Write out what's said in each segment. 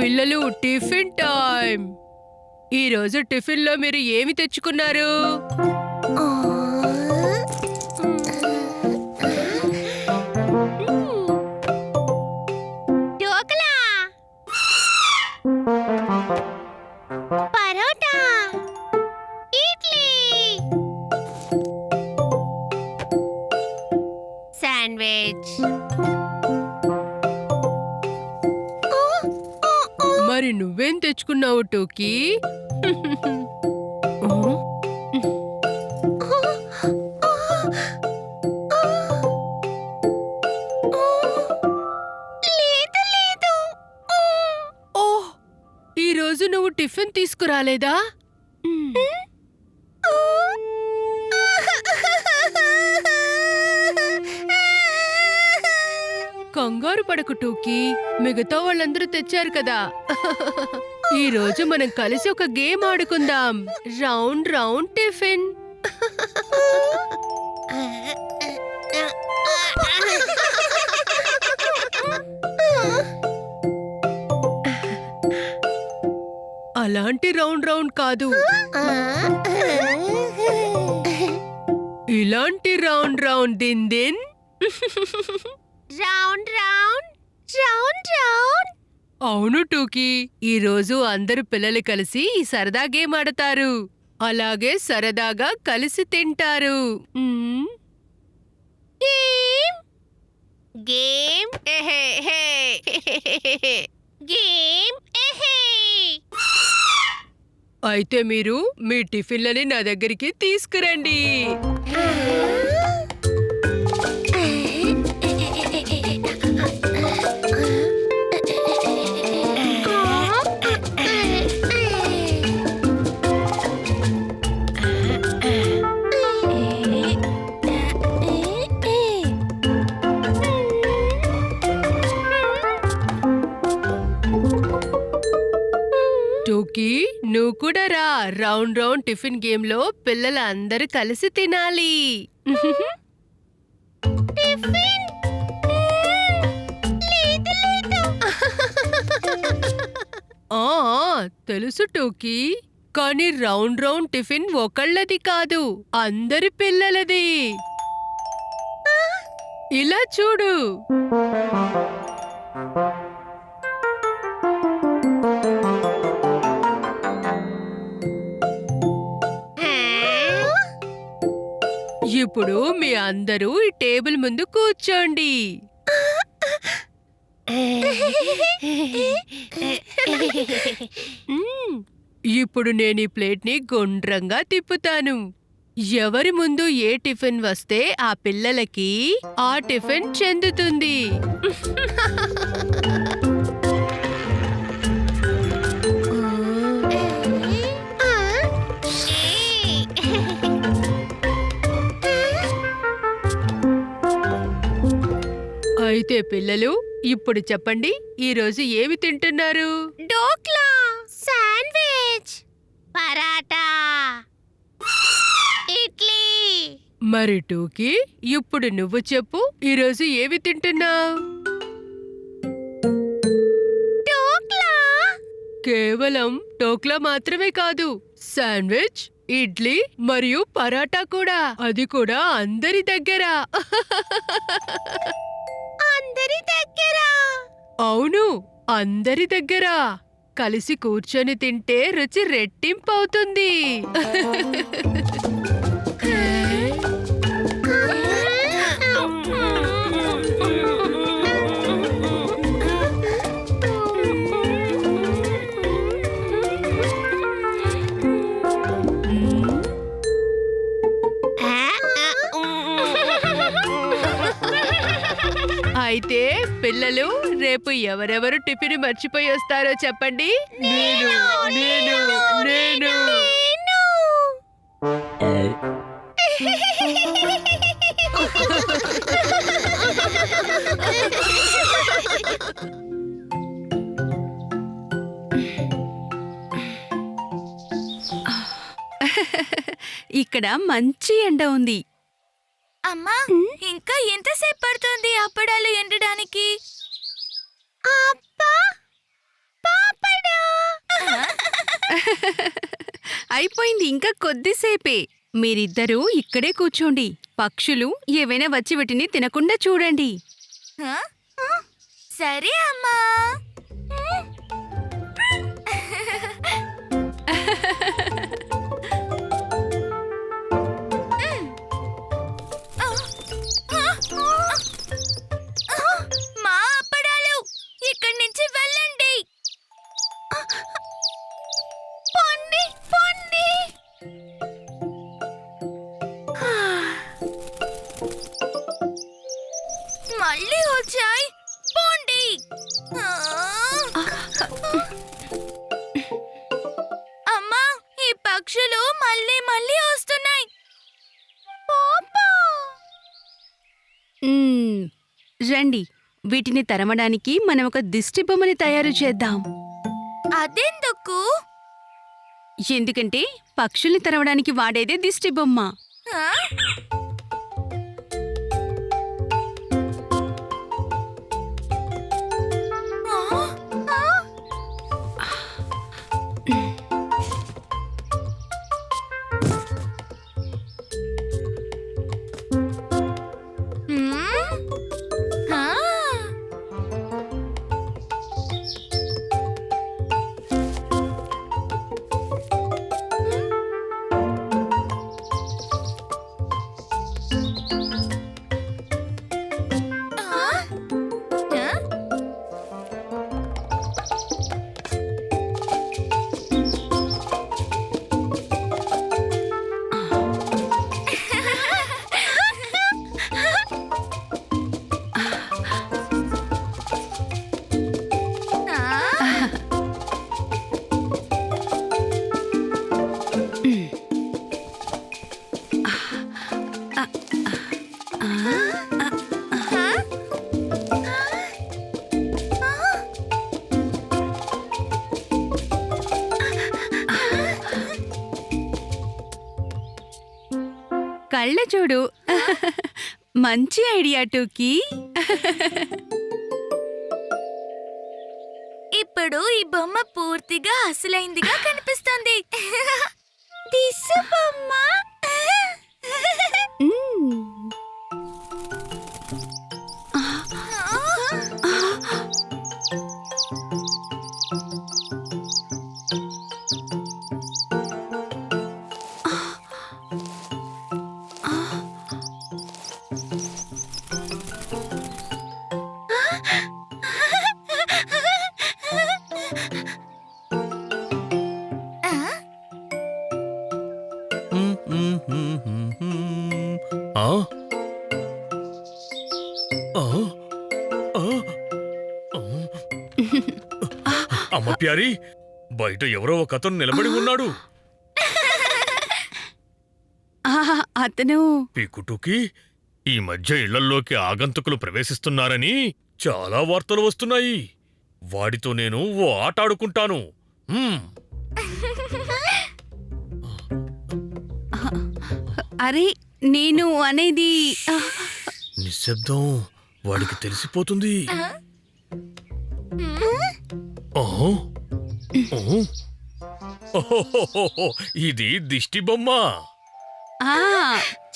పిల్లలు, tiffin time. ఈరోజు టిఫిన్లో మీరు ఏమి తెచ్చుకున్నారు? ఢోక్లా, పరోటా, ఇడ్లీ, శాండ్విచ్. మరి నువ్వేం తెచ్చుకున్నావు టోకీ? ఓహ్, ఈరోజు నువ్వు టిఫిన్ తీసుకురాలేదా? కంగారు పడకు టోకీ, మిగతా వాళ్ళందరూ తెచ్చారు కదా. ఈ రోజు మనం కలిసి ఒక గేమ్ ఆడుకుందాం. Round round tiffin. అలాంటి రౌండ్ రౌండ్ కాదు, ఇలాంటి రౌండ్ రౌండ్ దిన్ దిన్. Round round round round. అవును టూకీ, ఈ రోజు అందరు పిల్లలు కలిసి ఈ సరదా గేమ్ ఆడతారు. అలాగే సరదాగా కలిసి తింటారు. గేమ్ గేమ్ ఎహే గేమ్ ఎహే. అయితే మీరు మీ టిఫిన్లని నా దగ్గరికి తీసుకురండి. టోకీ, నువ్వు కూడా రా. రౌండ్ రౌండ్ టిఫిన్ గేమ్ లో పిల్లలందరూ కలిసి తినాలి. టిఫిన్ లేదు లేదు. తెలుసు టోకీ, కానీ రౌండ్ రౌండ్ టిఫిన్ ఒకళ్ళది కాదు, అందరి పిల్లలది. ఇలా చూడు. ఇప్పుడు మీ అందరూ ఈ టేబుల్ ముందు కూర్చోండి. ఇప్పుడు నేను ఈ ప్లేట్ని గుండ్రంగా తిప్పుతాను. ఎవరి ముందు ఏ టిఫిన్ వస్తే ఆ పిల్లలకి ఆ టిఫిన్ చెందుతుంది. అయితే పిల్లలు, ఇప్పుడు చెప్పండి, ఈరోజు ఏమి తింటున్నారు? ఢోక్లా, శాండ్విచ్, పరాటా, ఇడ్లీ. మరి టూకీ, ఇప్పుడు నువ్వు చెప్పు, ఈరోజు ఏమి తింటున్నావు? ఢోక్లా. కేవలం టోక్లా మాత్రమే కాదు, శాండ్విచ్, ఇడ్లీ మరియు పరాటా కూడా. అది కూడా అందరి దగ్గర. అందరి దగ్గర. అవును, అందరి దగ్గర. కలిసి కూర్చొని తింటే రుచి రెట్టింపవుతుంది. అయితే పిల్లలు, రేపు ఎవరెవరు టిఫిన్ మర్చిపోయి వస్తారో చెప్పండి. నేను నేను నేను ఇక్కడ మంచి ఎండ ఉంది. అమ్మా, ఇంకా ఎంతసేపు పడుతుంది అప్పడాలు ఎండడానికి? అబ్బా పాపడా అయిపోయింది, ఇంకా కొద్దిసేపే. మీరిద్దరూ ఇక్కడే కూర్చోండి. పక్షులు ఏవైనా వచ్చి వీటిని తినకుండా చూడండి. హ? సరే అమ్మా. మా అప్పడాలు ఇక్కడి నుంచి వెళ్ళండి. పొండి పొండి మళ్ళీ వచ్చాయి, పోండి. అమ్మా, ఈ పక్షులు మళ్ళీ మళ్ళీ వస్తున్నాయి. రండి, వీటిని తరమడానికి మనం ఒక దిష్టి బొమ్మని తయారు చేద్దాం. అదెందుకు? ఎందుకంటే పక్షుల్ని తరవడానికి వాడేదే దిష్టి బొమ్మ. ఆ? కళ్ళ చూడు. మంచి ఐడియా టూకీ. ఇప్పుడు ఈ బొమ్మ పూర్తిగా అసలైందిగా కనిపిస్తుంది. దిస్సు బొమ్మ అమ్మ ప్యారీ, బయట ఎవరో ఒక అతను నిలబడి ఉన్నాడు. అతను పీకుటూకి, ఈ మధ్య ఇళ్లల్లోకి ఆగంతుకులు ప్రవేశిస్తున్నారని చాలా వార్తలు వస్తున్నాయి. వాడితో నేను ఓ ఆట ఆడుకుంటాను. అరే, నేను అనేది నిశ్శబ్దం, వాడికి తెలిసిపోతుంది. ఇది దిష్టి బొమ్మ.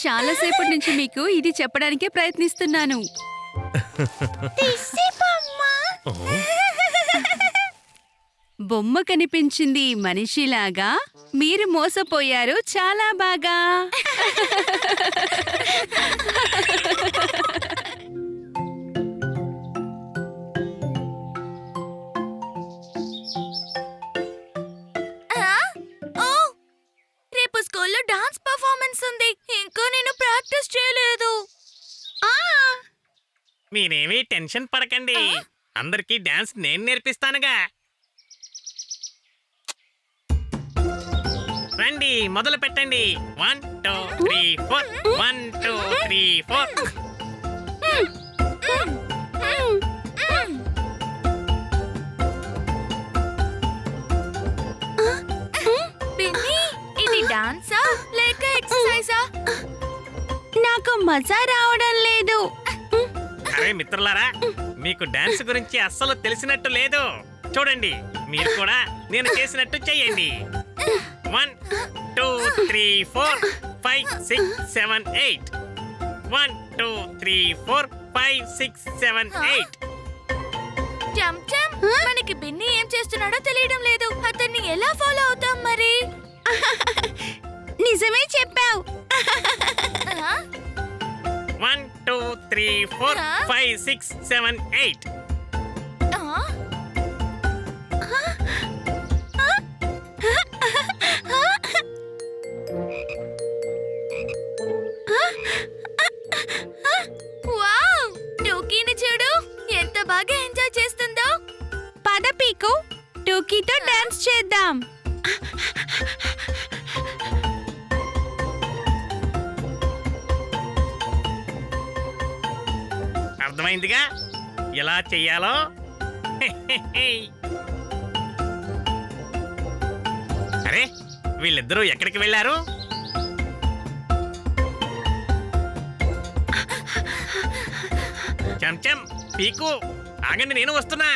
చాలాసేపటి నుంచి మీకు ఇది చెప్పడానికే ప్రయత్నిస్తున్నాను. బొమ్మ కనిపించింది మనిషిలాగా. మీరు మోసపోయారు చాలా బాగా. రేపు స్కూల్లో డాన్స్ పర్ఫార్మెన్స్ ఉంది. ఇంకా నేను ప్రాక్టీస్ చేయలేదు. మీరేమీ టెన్షన్ పడకండి, అందరికీ డాన్స్ నేను నేర్పిస్తానుగా. రండి, మొదలు పెట్టండి. 1 2 3 4 1 2 3 4. బిన్నీ, ఇది డాన్సా లేక మజా రావడం లేదు. అరే మిత్రులారా, మీకు డాన్స్ గురించి అస్సలు తెలిసినట్టు లేదు. చూడండి, మీరు కూడా నేను చేసినట్టు చెయ్యండి. 1 2 3 4 5 6 7 8. 1 2 3 4 5 6 7 8. చమ్ చమ్, మనకి బిన్ని ఏం చేస్తున్నాడో తెలియడం లేదు. అతన్ని ఎలా ఫాలో అవుతాం మరి? నిజమే చెప్పావు. 1 2 3 4 5 6 7 8. వావ్! టోకీని చూడు, ఎంత బాగా ఎంజాయ్ చేస్తుందో. పద పీకు, టోకీతో డాన్స్ చేద్దాం. అర్థమైందిగా ఎలా చెయ్యాలో? అరే, వీళ్ళిద్దరూ ఎక్కడికి వెళ్ళారు? చెంచం, పీకు, ఆగండి, నేను వస్తున్నా.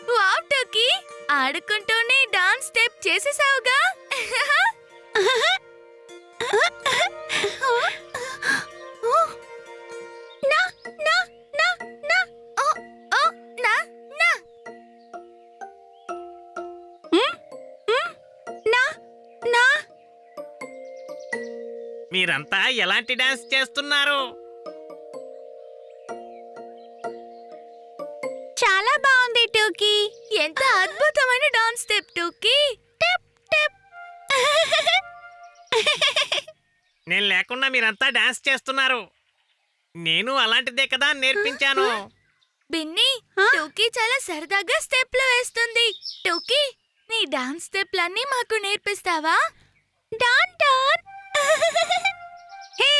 వావ్ టోకీ, ఆడుకుంటూనే డాన్స్ స్టెప్ చేసేసావుగా. మీరంతా ఎలాంటి డాన్స్ చేస్తున్నారు? చాలా బాగుంది టోకీ. ఎంత అద్భుతమైన డాన్స్ స్టెప్ టోకీ. నేను లేకుండా మీరంతా డాన్స్ చేస్తున్నారు. నేను అలాంటిదే కదా నేర్పించాను. బిన్నీ, టోకీ చాలా సరదాగా స్టెప్లు వేస్తుంది. టోకీ, నీ డాన్స్ స్టెప్లన్నీ మాకు నేర్పిస్తావా? Don don. హే,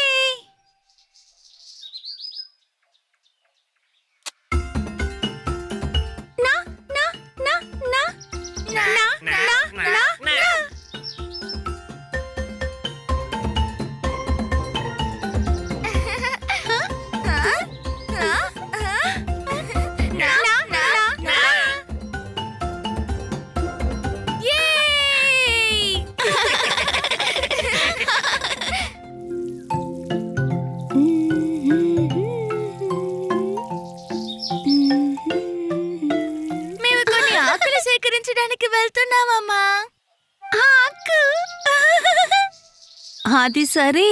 నా నా నా నా నా నా నా నా. మేము కొన్ని ఆకులు సేకరించడానికి వెళ్తున్నామమ్మా. ఆకు. అది సరే,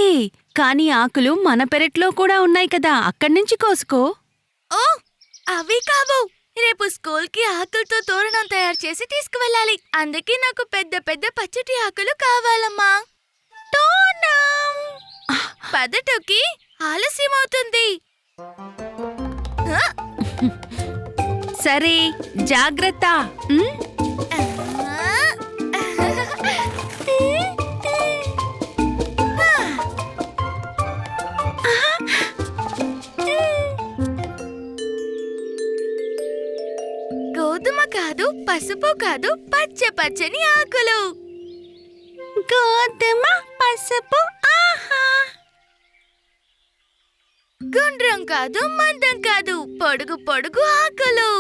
కానీ ఆకులు మన పెరట్లో కూడా ఉన్నాయి కదా, అక్కడి నుంచి కోసుకో. ఓ, అవి కావు. రేపు స్కూల్కి ఆకులతో తోరణం తయారు చేసి తీసుకువెళ్ళాలి. అందుకే నాకు పెద్ద పెద్ద పచ్చటి ఆకులు కావాలమ్మా. తోరణం. పదటోకి ఆలస్యం అవుతుంది. సరే, జాగ్రత్త. గోధుమ కాదు, పసుపు కాదు, పచ్చ పచ్చని ఆకులు. గోధుమ, పసుపు. ఆహా. గుండ్రం కాదు, మందం కాదు, పొడుగు పొడుగు ఆకులు.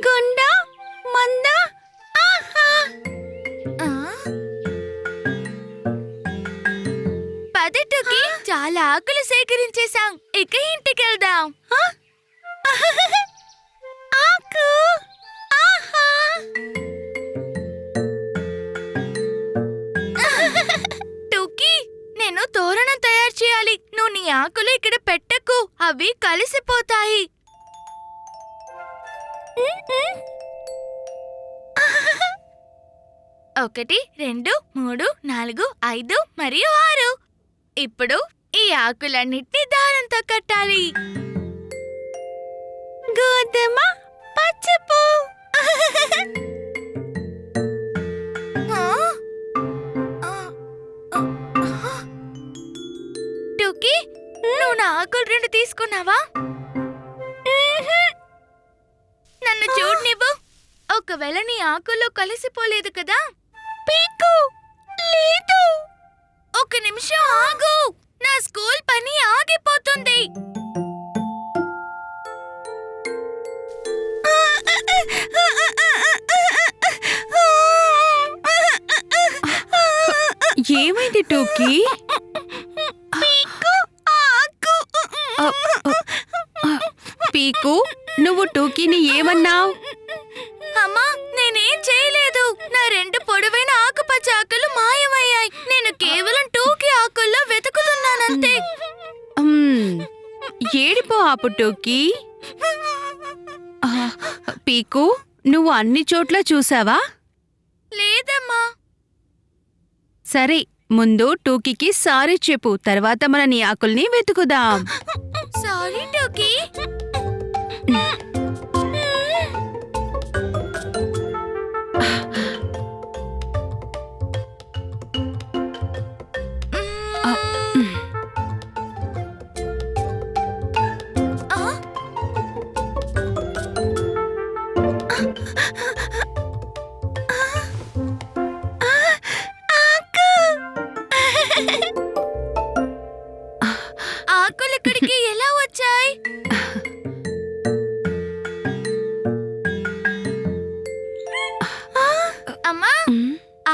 గుండ, మంద. ఆహా. ఆ? పదటుకి చాలా ఆకులు సేకరించేశాం. ఇక ఇంటికెళ్దాం. ఆకు. ఆహా. టూకీ, నేను తోరణం తయారు చేయాలి. నువ్వు నీ ఆకులు ఇక్కడ పెట్టకు, అవి కలిసిపోతాయి. 1 2 3 4 5 మరియు 6. ఇప్పుడు ఈ ఆకులన్నిటినీ దారంతో కట్టాలి. గోధుమ పసుపు. టూకీ, నువ్వు నా ఆకులు 2 తీసుకున్నావా? నన్ను చూడనివ్వు. ఒకవేళ నీ ఆకుల్లో కలిసిపోలేదు కదా? పీకు లేదు. 1 నిమిషం ఆగు. నా స్కూల్ పని ఆగిపోతుంది. ఏమైంది టోకీ? పీకు, నువ్వు టోకీని ఏమన్నావు? అమ్మా, నేనేం చేయలేదు. నా 2 పొడవైన ఆకుపచ్చ ఆకులు మాయమయ్యాయి. నేను కేవలం టూకీ ఆకుల్లో వెతుకుతున్నానంతే. ఏడిపో ఆపు టోకీ. పీకు, నువ్వు అన్ని చోట్ల చూసావా? లేదమ్మా. సరే, ముందు టోకీకి సారీ చెప్పు, తర్వాత మన నీ ఆకుల్ని వెతుకుదాం. సారీ టూకీ. ఆకులు ఇక్కడికి ఎలా వచ్చాయి? అమ్మా,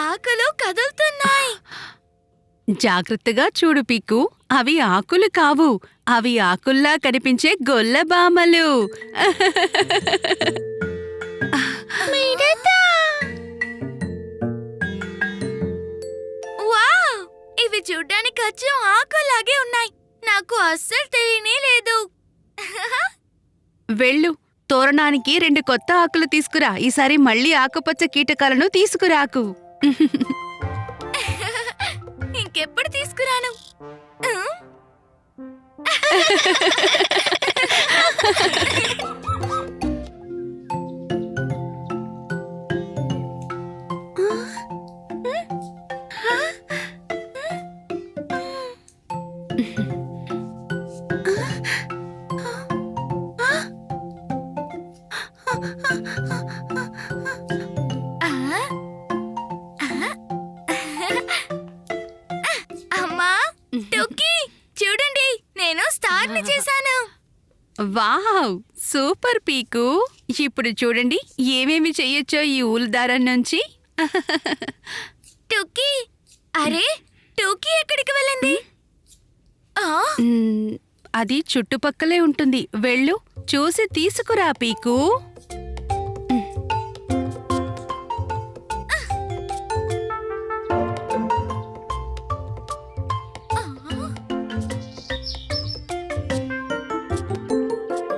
ఆకులు కదులుతున్నాయి. జాగ్రత్తగా చూడు పీకు, అవి ఆకులు కావు, అవి ఆకుల్లా కనిపించే గొల్లబామలు. వావ్, ఇవి చూడ్డానికి అచ్చం ఆకులాగే ఉన్నాయి. నాకు అస్సలు తెలియనే లేదు. వెళ్ళు, తోరణానికి 2 కొత్త ఆకులు తీసుకురా. ఈసారి మళ్ళీ ఆకుపచ్చ కీటకాలను తీసుకురాకు. ఇంకెప్పుడు తీసుకురాను. అమ్మా, టోకీ, చూడండి, నేను స్టార్ని చేశాను. వావ్, సూపర్ పీకు. ఇప్పుడు చూడండి ఏమేమి చెయ్యొచ్చో ఈ ఊలు దారం నుంచి. టోకీ, అరే, టోకీ ఎక్కడికి వెళ్ళింది? అది చుట్టుపక్కలే ఉంటుంది. వెళ్ళు, చూసి తీసుకురా పీకు.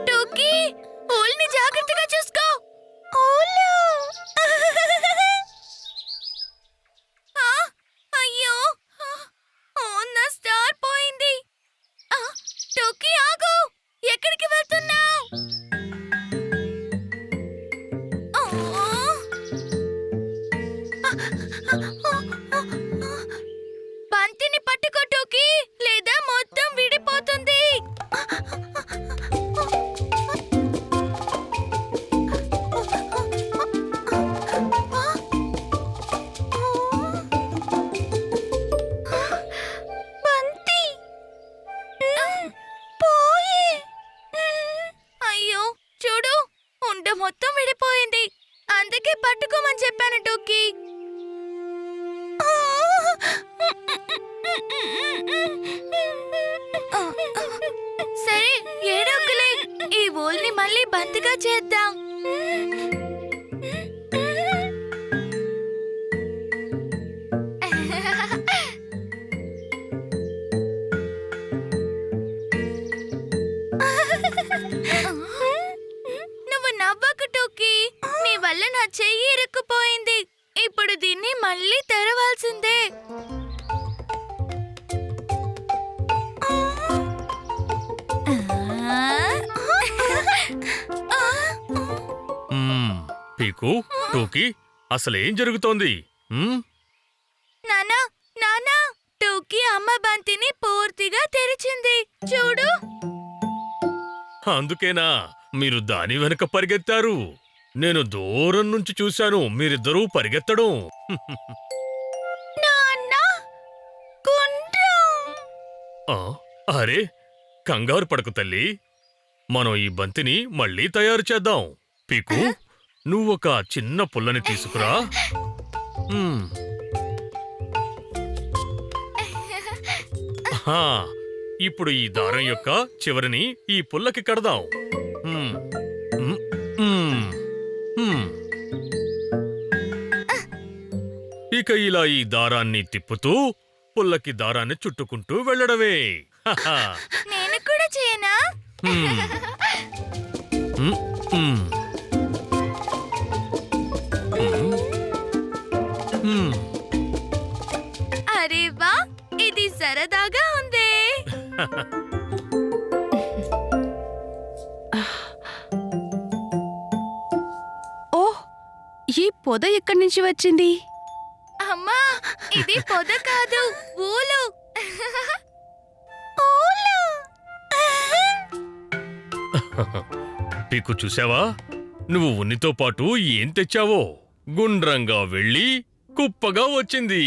టోకీ, ఊల్ని జాగ్రత్తగా చూసుకో. అయ్యో, నా స్టార్ పోయింది. టోకీ, ఆగు. ఎక్కడికి వెళ్తున్నావు? బంతిని పట్టుకో టోకీ, లేదా మొత్తం విడిపోతుంది. బంతి పోయే. అయ్యో, చూడు, ఉండ మొత్తం విడిపోయింది. అందుకే పట్టుకోమని చెప్పాను టోకీ. సరే, ఏడోకులే. ఈ ఊల్ని మళ్ళీ బంతిగా చేద్దాం. నువ్వు నవ్వకు టోకీ. నీ వల్ల నా చెయ్యి ఇరుక్కుపోయింది. ఇప్పుడు దీన్ని మళ్ళీ పీకు, టూకి, అసలేం జరుగుతోంది? ఉమ్? నానా నానా టూకి అమ్మ బంతిని పూర్తిగా తెరిచింది చూడు. అందుకేనా మీరు దాని వెనక పరిగెత్తారు? నేను దూరం నుంచి చూశాను మీరిద్దరూ పరిగెత్తడం. నాన్నా గుండ్రం. ఆ, అరే కంగారు పడకు తల్లి, మనం ఈ బంతిని మళ్ళీ తయారు చేద్దాం. పీకు, నువ్వొక చిన్న పుల్లని తీసుకురా. ఉమ్. ఆహా, ఇప్పుడు ఈ దారం యొక్క చివరిని ఈ పుల్లకి కడదాం. ఉమ్, ఉమ్, ఉమ్, ఉమ్. ఇక ఇలా ఈ దారాన్ని తిప్పుతూ పుల్లకి దారాన్ని చుట్టుకుంటూ వెళ్ళడమే. హహా. నేను కూడా చేయనా? ఉమ్. ఉమ్, ఉమ్. ఉమ్. ఉమ్. అరే వా, ఇది సరదాగా ఉంది. ఓహ్, ఈ పొద ఎక్కడి నుంచి వచ్చింది? అమ్మా, ఇది పొద కాదు, ఊలు. ఊలు. పీకు, చూసావా? నువ్వు ఉన్నితో పాటు ఏం తెచ్చావో? గుండ్రంగా వెళ్ళి కుప్పగా వచ్చింది.